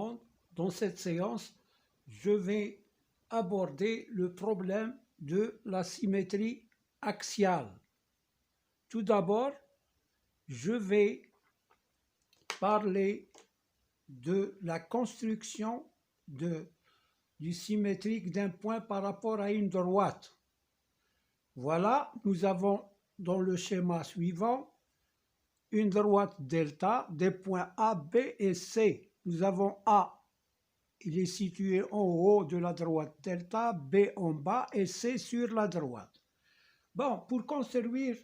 secondes, dans cette séance, je vais aborder le problème de la symétrie axiale. Tout d'abord, je vais parler de la construction du symétrique d'un point par rapport à une droite. Voilà, nous avons dans le schéma suivant une droite delta des points A, B et C. Nous avons A, il est situé en haut de la droite delta, B en bas et C sur la droite. Bon, pour construire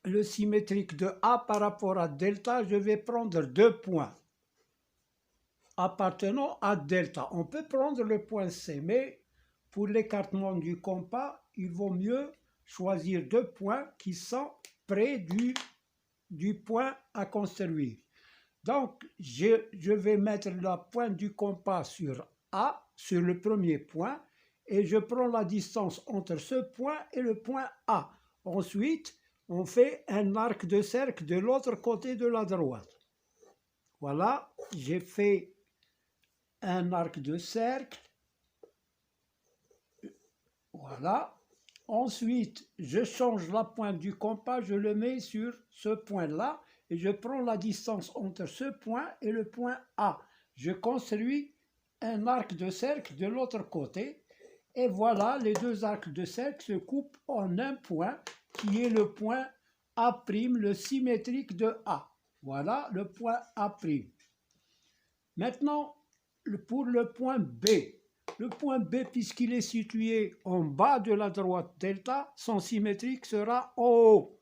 le symétrique de A par rapport à delta, je vais prendre deux points appartenant à delta. On peut prendre le point C, mais pour l'écartement du compas, il vaut mieux choisir deux points qui sont près du point à construire. Donc, je vais mettre la pointe du compas sur A, sur le premier point, et je prends la distance entre ce point et le point A. Ensuite, on fait un arc de cercle de l'autre côté de la droite. Voilà, j'ai fait un arc de cercle. Voilà. Ensuite, je change la pointe du compas, je le mets sur ce point-là et je prends la distance entre ce point et le point A. Je construis un arc de cercle de l'autre côté et voilà, les deux arcs de cercle se coupent en un point qui est le point A', le symétrique de A. Voilà le point A'. Maintenant, pour le point B. Le point B, puisqu'il est situé en bas de la droite delta, son symétrique sera en haut.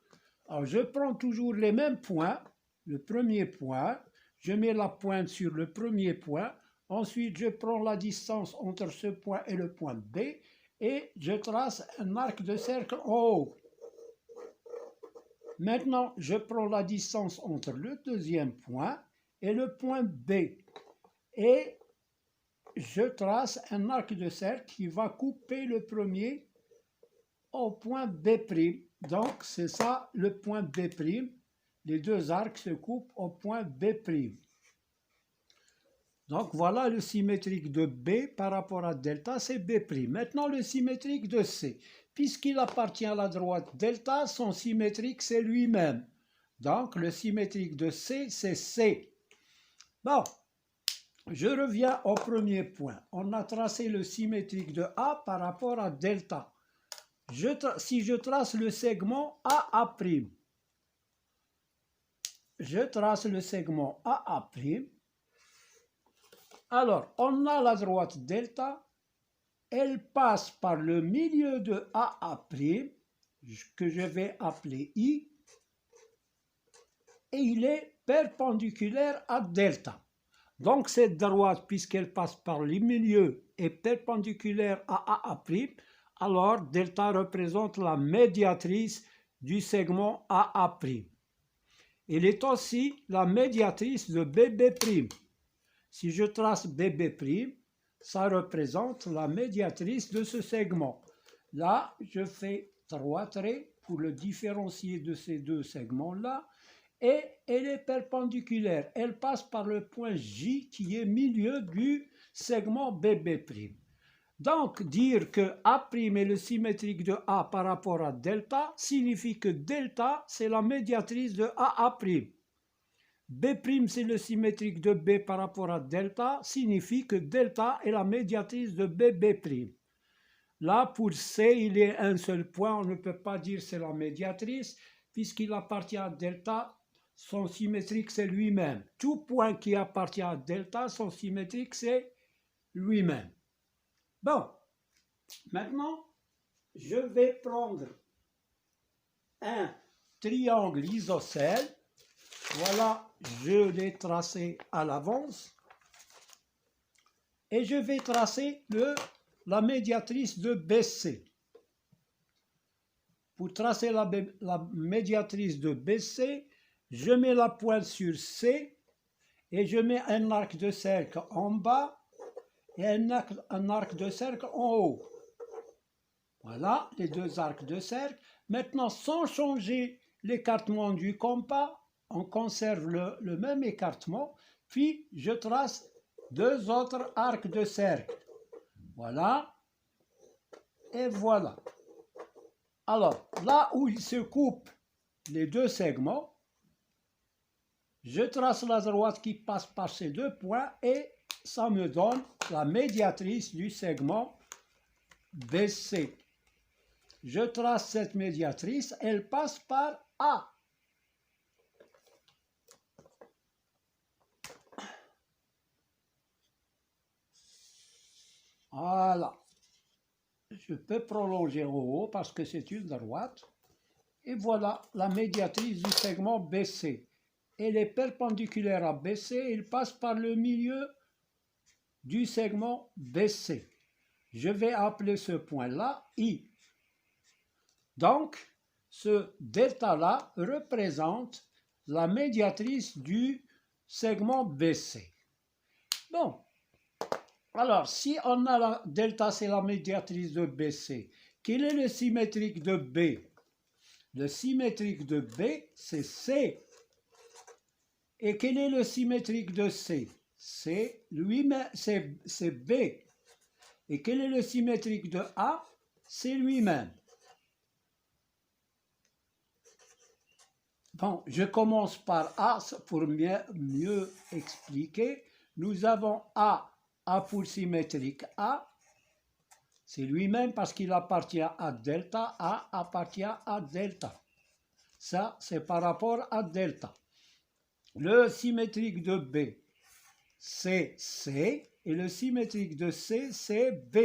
Alors, je prends toujours les mêmes points. Le premier point, je mets la pointe sur le premier point. Ensuite, je prends la distance entre ce point et le point B et je trace un arc de cercle en haut. Maintenant, je prends la distance entre le deuxième point et le point B et je trace un arc de cercle qui va couper le premier au point B'. Donc, c'est ça le point B'. Les deux arcs se coupent au point B'. Donc, voilà le symétrique de B par rapport à delta, c'est B'. Maintenant, le symétrique de C. Puisqu'il appartient à la droite delta, son symétrique, c'est lui-même. Donc, le symétrique de C, c'est C. Bon. Je reviens au premier point. On a tracé le symétrique de A par rapport à delta. Si je trace le segment AA', je trace le segment AA'. Alors, on a la droite delta. Elle passe par le milieu de AA', que je vais appeler I, et il est perpendiculaire à delta. Donc, cette droite, puisqu'elle passe par le milieu, est perpendiculaire à AA', alors delta représente la médiatrice du segment AA'. Elle est aussi la médiatrice de BB'. Si je trace BB', ça représente la médiatrice de ce segment. Là, je fais 3 traits pour le différencier de ces deux segments-là. Et elle est perpendiculaire. Elle passe par le point J qui est milieu du segment BB'. Donc, dire que A' est le symétrique de A par rapport à delta signifie que delta, c'est la médiatrice de AA'. B' c'est le symétrique de B par rapport à delta signifie que delta est la médiatrice de BB'. Là, pour C, il y a un seul point. On ne peut pas dire c'est la médiatrice puisqu'il appartient à delta. Son symétrique, c'est lui-même. Tout point qui appartient à delta, son symétrique, c'est lui-même. Bon, maintenant, je vais prendre un triangle isocèle. Voilà, je l'ai tracé à l'avance. Et je vais tracer la médiatrice de BC. Pour tracer la médiatrice de BC, je mets la pointe sur C et je mets un arc de cercle en bas et un arc de cercle en haut. Voilà les deux arcs de cercle. Maintenant, sans changer l'écartement du compas, on conserve le même écartement, puis je trace deux autres arcs de cercle. Voilà. Et voilà. Alors, là où il se coupe les deux segments, je trace la droite qui passe par ces deux points et ça me donne la médiatrice du segment BC. Je trace cette médiatrice, elle passe par A. Voilà. Je peux prolonger au haut parce que c'est une droite. Et voilà la médiatrice du segment BC. Elle est perpendiculaire à BC, il passe par le milieu du segment BC. Je vais appeler ce point-là I. Donc, ce delta-là représente la médiatrice du segment BC. Bon, alors si on a la delta, c'est la médiatrice de BC, quel est le symétrique de B? Le symétrique de B, c'est C. Et quel est le symétrique de C? C'est lui-même, c'est B. Et quel est le symétrique de A? C'est lui-même. Bon, je commence par A pour mieux expliquer. Nous avons A pour symétrique A. C'est lui-même parce qu'il appartient à delta. A appartient à delta. Ça, c'est par rapport à delta. Le symétrique de B, c'est C. Et le symétrique de C, c'est B.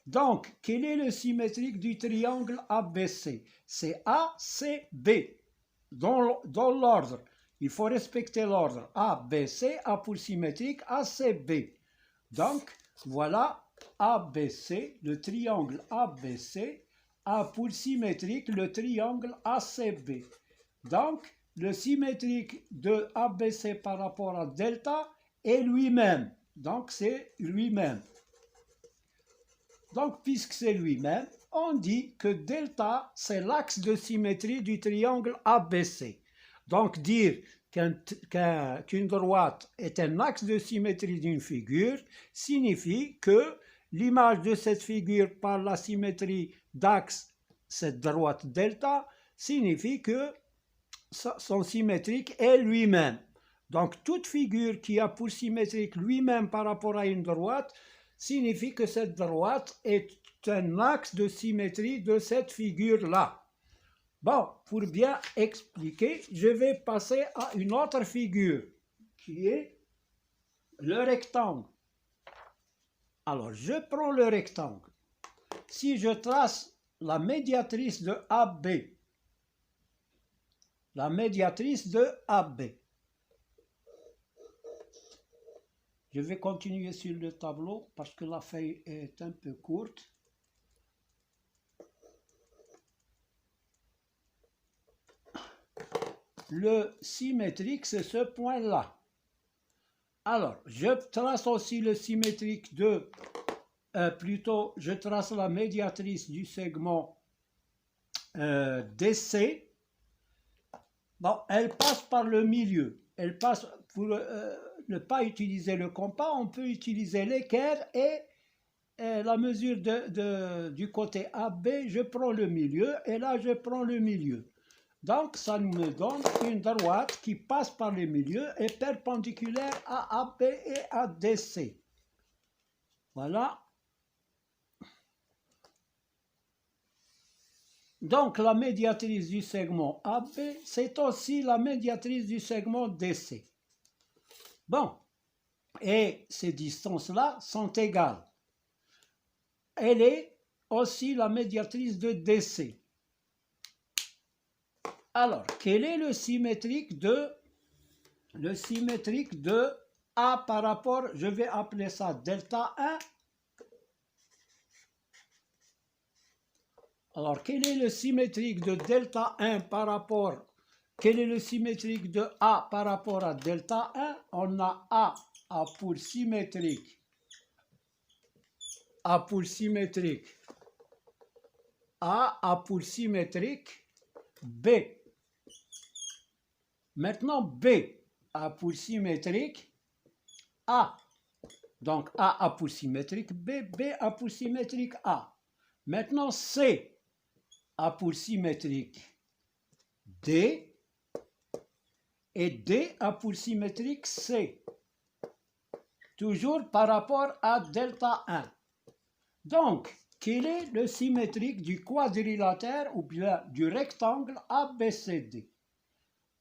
Donc, quel est le symétrique du triangle ABC? C'est ACB. Dans l'ordre. Il faut respecter l'ordre. ABC, A pour symétrique, ACB. Donc, voilà ABC, le triangle ABC, A pour symétrique, le triangle ACB. Donc, le symétrique de ABC par rapport à delta est lui-même. Donc, c'est lui-même. Donc, puisque c'est lui-même, on dit que delta, c'est l'axe de symétrie du triangle ABC. Donc, dire qu'une droite est un axe de symétrie d'une figure signifie que l'image de cette figure par la symétrie d'axe, cette droite delta, signifie que son symétrique est lui-même. Donc, toute figure qui a pour symétrique lui-même par rapport à une droite signifie que cette droite est un axe de symétrie de cette figure-là. Bon, pour bien expliquer, je vais passer à une autre figure, qui est le rectangle. Alors, je prends le rectangle. Si je trace la médiatrice de AB, la médiatrice de AB, je vais continuer sur le tableau parce que la feuille est un peu courte. Le symétrique, c'est ce point-là. Alors, je trace aussi le symétrique de, je trace la médiatrice du segment DC. Bon, elle passe par le milieu. Elle passe, pour ne pas utiliser le compas, on peut utiliser l'équerre et la mesure du côté AB, je prends le milieu et là, je prends le milieu. Donc, ça me donne une droite qui passe par le milieu et perpendiculaire à AB et à DC. Voilà. Donc, la médiatrice du segment AB, c'est aussi la médiatrice du segment DC. Bon, et ces distances-là sont égales. Elle est aussi la médiatrice de DC. Alors, quel est le symétrique de A par rapport, je vais appeler ça delta 1. Alors, quel est le symétrique de delta 1 par rapport, quel est le symétrique de A par rapport à delta 1? On a A pour symétrique, A pour symétrique, A pour symétrique, B. Maintenant, B a pour symétrique A. Donc A apoule symétrique B, B apoule symétrique A. Maintenant C apoule symétrique D et D apoule symétrique C. Toujours par rapport à delta 1. Donc, quel est le symétrique du quadrilatère ou bien du rectangle ABCD?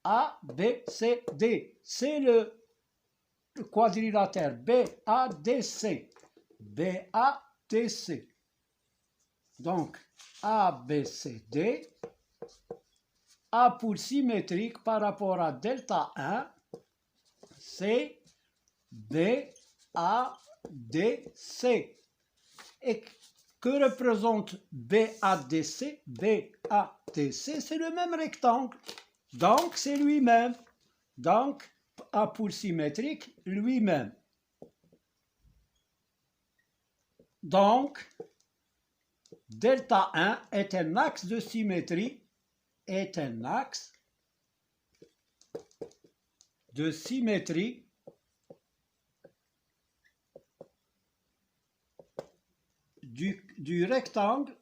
ABCD, c'est le quadrilatère BADC. BADC. Donc, ABCD, apoule symétrique par rapport à delta 1, c'est BADC. Et que représente BADC? BADC, c'est le même rectangle. Donc, c'est lui-même. Donc, apoule symétrique, lui-même. Donc, delta 1 est un axe de symétrie, est un axe de symétrie du rectangle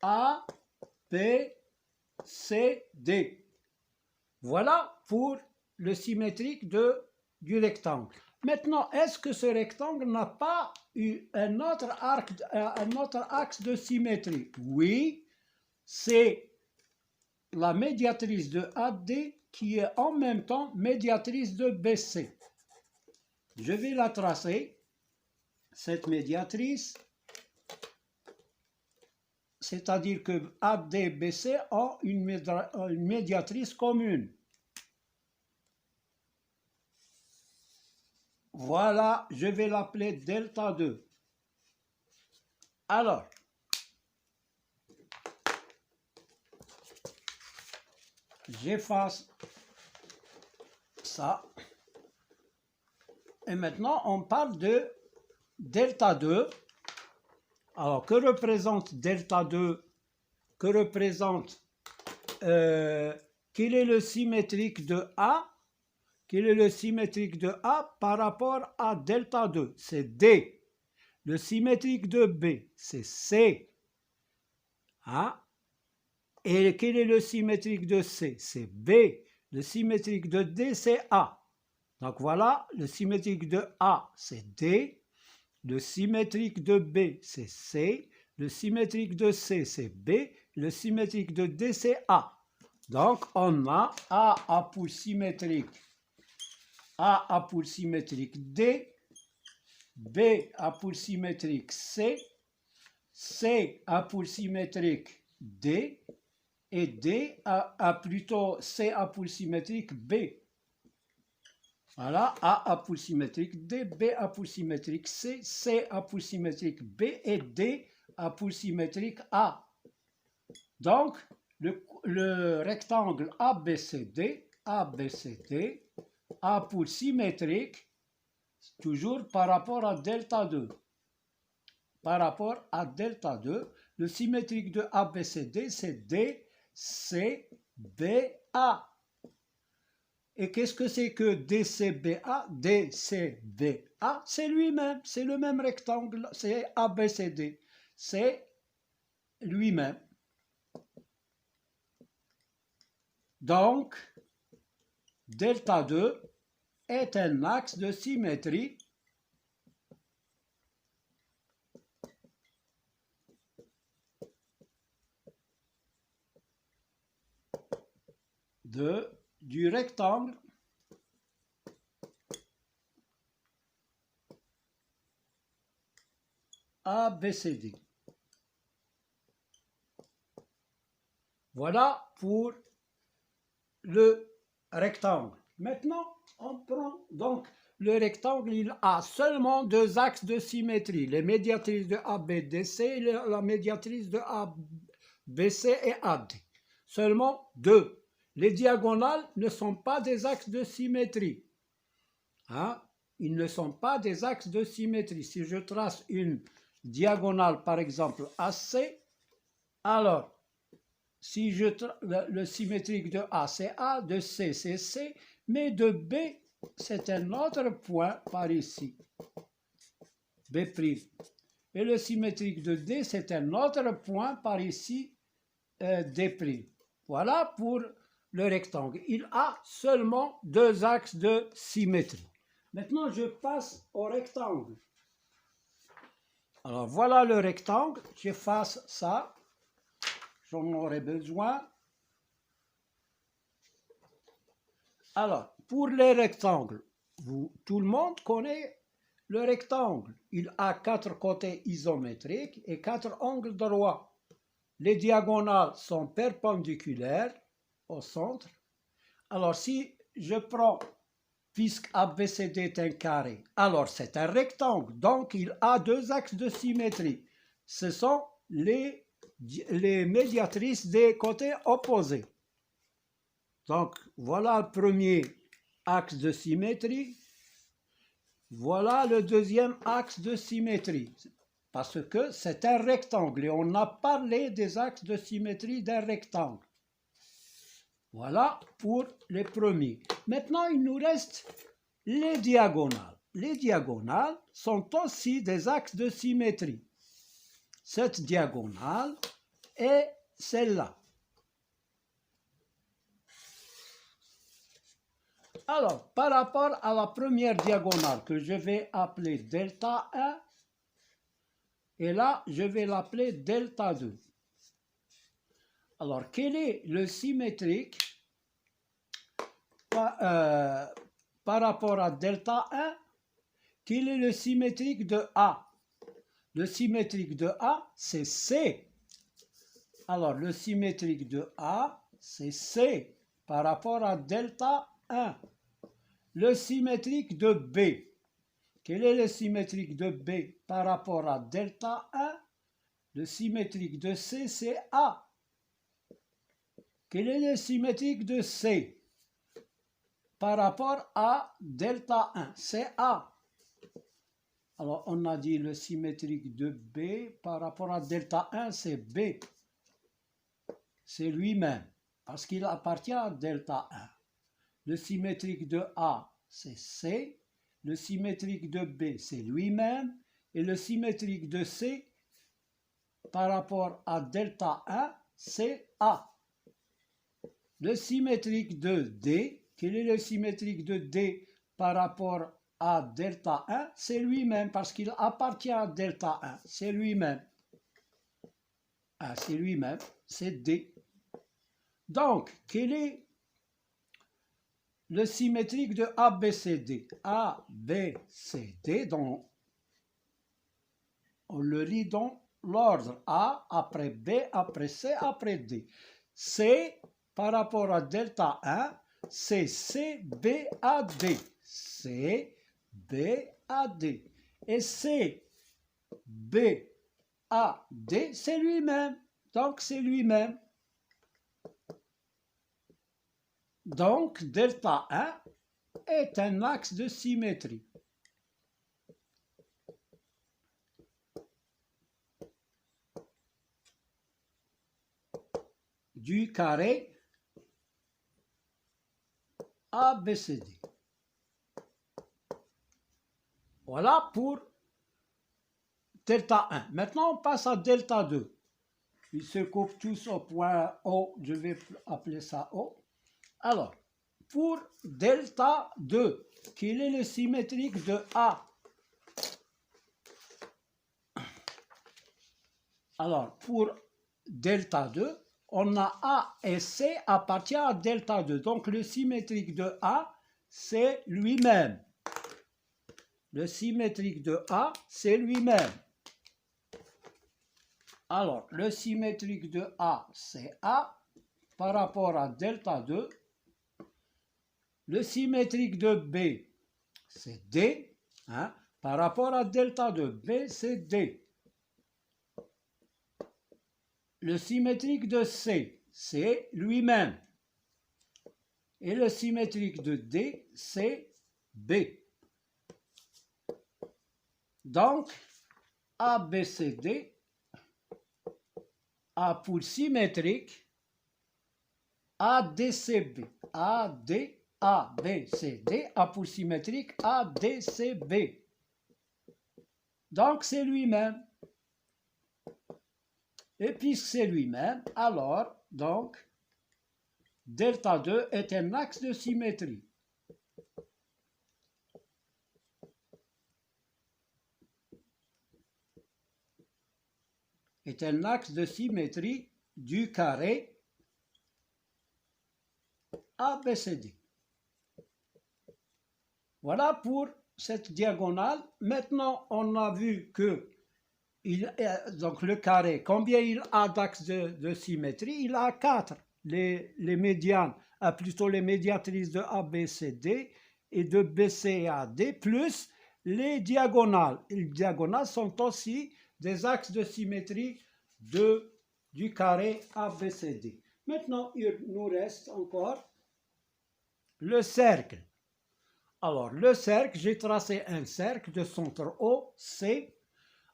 ABCD. Voilà pour le symétrique du rectangle. Maintenant, est-ce que ce rectangle n'a pas eu un autre axe de symétrie? Oui, c'est la médiatrice de AD qui est en même temps médiatrice de BC. Je vais la tracer, cette médiatrice, c'est-à-dire que AD et BC ont une médiatrice commune. Voilà, je vais l'appeler delta 2. Alors, j'efface ça. Et maintenant, on parle de delta 2. Alors, que représente delta 2? Que représente quel est le symétrique de A? Quel est le symétrique de A par rapport à delta 2? C'est D. Le symétrique de B, c'est C. A. Et quel est le symétrique de C? C'est B. Le symétrique de D, c'est A. Donc voilà, le symétrique de A, c'est D. Le symétrique de B, c'est C. Le symétrique de C, c'est B. Le symétrique de D, c'est A. Donc on a A apoule symétrique. A apoule symétrique D, B apoule symétrique C, C apoule symétrique D, et D a plutôt C apoule symétrique B. Voilà, A apoule symétrique D, B apoule symétrique C, C apoule symétrique B et D apoule symétrique A. Donc, le rectangle ABCD, apoule symétrique, toujours par rapport à delta 2. Par rapport à delta 2, le symétrique de ABCD, c'est DCBA. Et qu'est-ce que c'est que DCBA? DCBA, c'est lui-même, c'est le même rectangle, c'est ABCD, c'est lui-même. Donc, delta 2 est un axe de symétrie du rectangle ABCD. Voilà pour le rectangle. Maintenant, on prend donc le rectangle, il a seulement deux axes de symétrie, les médiatrices de ABDC et la médiatrice de ABC et AD. Seulement deux. Les diagonales ne sont pas des axes de symétrie. Hein? Ils ne sont pas des axes de symétrie. Si je trace une diagonale, par exemple AC, alors, si le symétrique de A, c'est A, de C, c'est C, mais de B, c'est un autre point par ici, B'. Et le symétrique de D, c'est un autre point par ici, D'. Voilà pour le rectangle. Il a seulement deux axes de symétrie. Maintenant, je passe au rectangle. Alors, voilà le rectangle. J'efface ça. J'en aurai besoin. Alors, pour les rectangles, tout le monde connaît le rectangle. Il a quatre côtés isométriques et quatre angles droits. Les diagonales sont perpendiculaires au centre. Alors, si je prends, puisque ABCD est un carré, alors c'est un rectangle. Donc, il a deux axes de symétrie. Ce sont les médiatrices des côtés opposés. Donc, voilà le premier axe de symétrie. Voilà le deuxième axe de symétrie. Parce que c'est un rectangle et on a parlé des axes de symétrie d'un rectangle. Voilà pour les premiers. Maintenant, il nous reste les diagonales. Les diagonales sont aussi des axes de symétrie. Cette diagonale est celle-là. Alors, par rapport à la première diagonale que je vais appeler delta 1, et là, je vais l'appeler delta 2. Alors, quel est le symétrique par rapport à delta 1? Quel est le symétrique de A? Le symétrique de A, c'est C. Alors, le symétrique de A, c'est C par rapport à delta 1. Le symétrique de B. Quel est le symétrique de B par rapport à delta 1? Le symétrique de C, c'est A. Quel est le symétrique de C par rapport à delta 1? C'est A. Alors, on a dit le symétrique de B par rapport à delta 1, c'est B. C'est lui-même, parce qu'il appartient à delta 1. Le symétrique de A, c'est C. Le symétrique de B, c'est lui-même. Et le symétrique de C, par rapport à delta 1, c'est A. Le symétrique de D, quel est le symétrique de D par rapport à delta 1? C'est lui-même, parce qu'il appartient à delta 1. C'est lui-même. Ah, c'est lui-même, c'est D. Donc, quel est le symétrique de ABCD? ABCD, donc on le lit dans l'ordre A, après B, après C, après D. C, par rapport à delta 1, c'est CBAD. CBAD. Et CBAD, c'est lui-même. Donc, c'est lui-même. Donc, delta 1 est un axe de symétrie. Du carré ABCD. Voilà pour delta 1. Maintenant, on passe à delta 2. Ils se coupent tous au point O. Je vais appeler ça O. Alors, pour delta 2, quel est le symétrique de A? Alors, pour delta 2, on a A et C appartient à delta 2. Donc, le symétrique de A, c'est lui-même. Le symétrique de A, c'est lui-même. Alors, le symétrique de A, c'est A par rapport à delta 2. Le symétrique de B, c'est D. Hein, par rapport à delta 2, B, c'est D. Le symétrique de C, c'est lui-même. Et le symétrique de D, c'est B. Donc, ABCD a pour symétrique ADCB. ADCB. A, B, C, D, A pour symétrique, A, D, C, B. Donc c'est lui-même. Et puisque c'est lui-même, alors, donc, delta 2 est un axe de symétrie. Est un axe de symétrie du carré ABCD. Voilà pour cette diagonale. Maintenant, on a vu que donc le carré, combien il a d'axes de symétrie? Il a 4. Les médianes, plutôt les médiatrices de ABCD et de BCAD, plus les diagonales. Les diagonales sont aussi des axes de symétrie du carré ABCD. Maintenant, il nous reste encore le cercle. Alors, le cercle, j'ai tracé un cercle de centre O, C.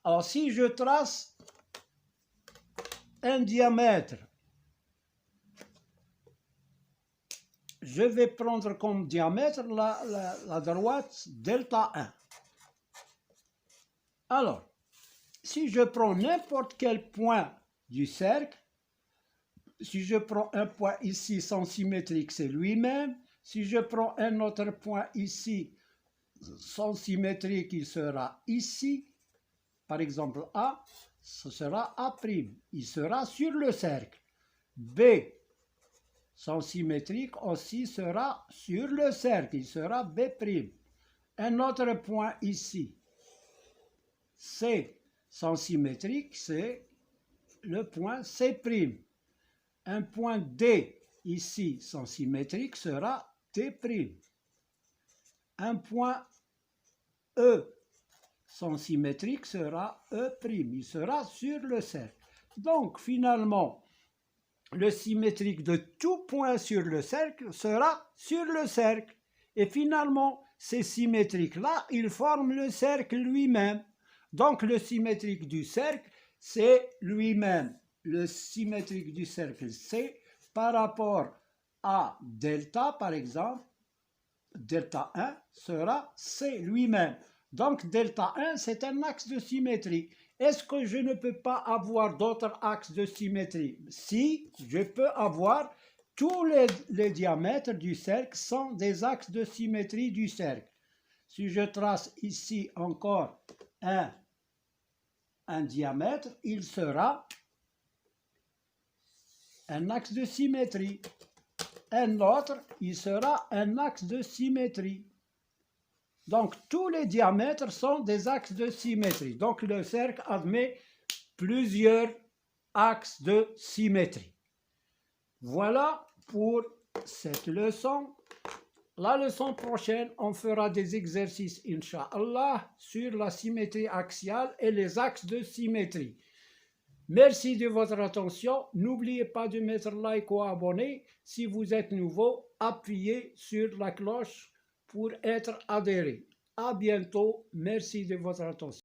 Alors, si je trace un diamètre, je vais prendre comme diamètre la droite delta 1. Alors, si je prends n'importe quel point du cercle, si je prends un point ici sans symétrique, c'est lui-même. Si je prends un autre point ici sans symétrique, il sera ici. Par exemple, A, ce sera A'. Il sera sur le cercle. B, sans symétrique, aussi sera sur le cercle. Il sera B'. Un autre point ici. C, sans symétrique, c'est le point C'. Un point D, ici, sans symétrique, sera D'. Un point E, sans symétrique, sera E'. Il sera sur le cercle. Donc, finalement, le symétrique de tout point sur le cercle sera sur le cercle. Et finalement, ces symétriques-là, ils forment le cercle lui-même. Donc, le symétrique du cercle, c'est lui-même. Le symétrique du cercle, c'est par rapport à delta, par exemple, delta 1 sera C lui-même. Donc, delta 1, c'est un axe de symétrie. Est-ce que je ne peux pas avoir d'autres axes de symétrie? Si, je peux avoir tous les diamètres du cercle sont des axes de symétrie du cercle. Si je trace ici encore un diamètre, il sera un axe de symétrie. Un autre, il sera un axe de symétrie. Donc, tous les diamètres sont des axes de symétrie. Donc, le cercle admet plusieurs axes de symétrie. Voilà pour cette leçon. La leçon prochaine, on fera des exercices, Inch'Allah, sur la symétrie axiale et les axes de symétrie. Merci de votre attention. N'oubliez pas de mettre like ou abonner. Si vous êtes nouveau, appuyez sur la cloche pour être adhéré. À bientôt. Merci de votre attention.